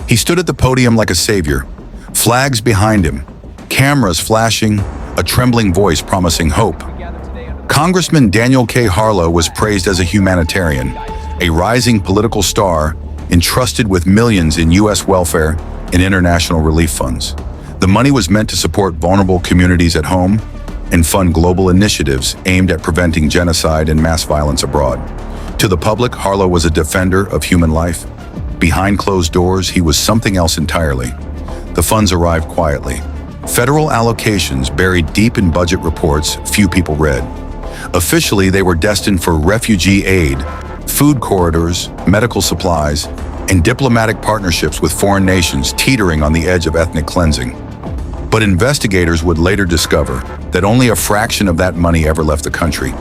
He stood at the podium like a savior, flags behind him, cameras flashing, a trembling voice promising hope. Congressman Daniel K. Harlow was praised as a humanitarian, a rising political star entrusted with millions in U.S. welfare and international relief funds. The money was meant to support vulnerable communities at home and fund global initiatives aimed at preventing genocide and mass violence abroad. To the public, Harlow was a defender of human life. Behind closed doors, he was something else entirely. The funds arrived quietly. Federal allocations buried deep in budget reports few people read. Officially, they were destined for refugee aid, food corridors, medical supplies, and diplomatic partnerships with foreign nations teetering on the edge of ethnic cleansing. But investigators would later discover that only a fraction of that money ever left the country.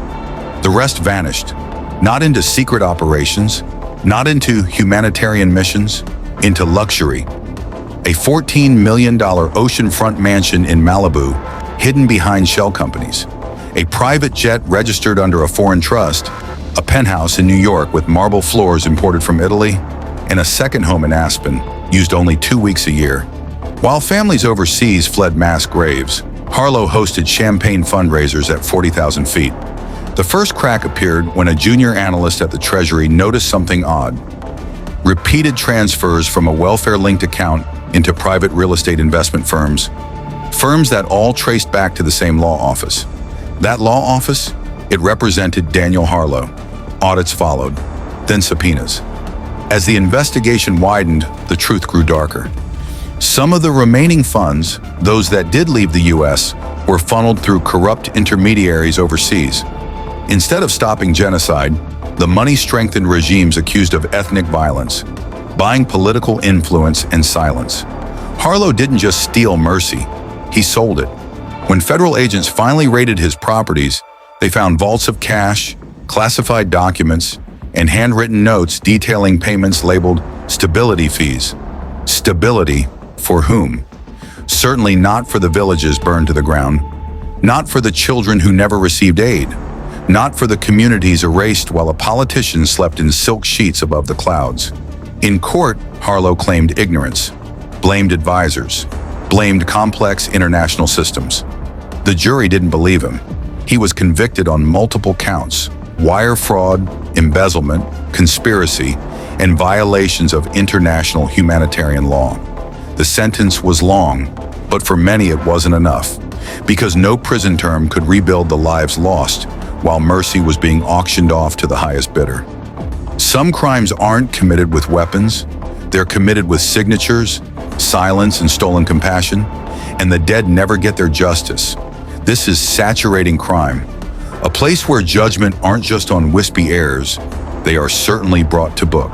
The rest vanished, not into secret operations, not into humanitarian missions, into luxury. A $14 million oceanfront mansion in Malibu, hidden behind shell companies. A private jet registered under a foreign trust, a penthouse in New York with marble floors imported from Italy, and a second home in Aspen, used only 2 weeks a year. While families overseas fled mass graves, Harlow hosted champagne fundraisers at 40,000 feet. The first crack appeared when a junior analyst at the Treasury noticed something odd. Repeated transfers from a welfare-linked account into private real estate investment firms that all traced back to the same law office. That law office, it represented Daniel Harlow. Audits followed, then subpoenas. As the investigation widened, the truth grew darker. Some of the remaining funds, those that did leave the U.S., were funneled through corrupt intermediaries overseas. Instead of stopping genocide, the money strengthened regimes accused of ethnic violence, buying political influence and silence. Harlow didn't just steal mercy, he sold it. When federal agents finally raided his properties, they found vaults of cash, classified documents, and handwritten notes detailing payments labeled stability fees. Stability for whom? Certainly not for the villages burned to the ground, not for the children who never received aid, not for the communities erased while a politician slept in silk sheets above the clouds. In court, Harlow claimed ignorance, blamed advisors, blamed complex international systems. The jury didn't believe him. He was convicted on multiple counts: wire fraud, embezzlement, conspiracy, and violations of international humanitarian law. The sentence was long, but for many it wasn't enough, because no prison term could rebuild the lives lost while mercy was being auctioned off to the highest bidder. Some crimes aren't committed with weapons, they're committed with signatures, silence, and stolen compassion, and the dead never get their justice. This is saturating crime, a place where judgment aren't just on wispy airs, they are certainly brought to book.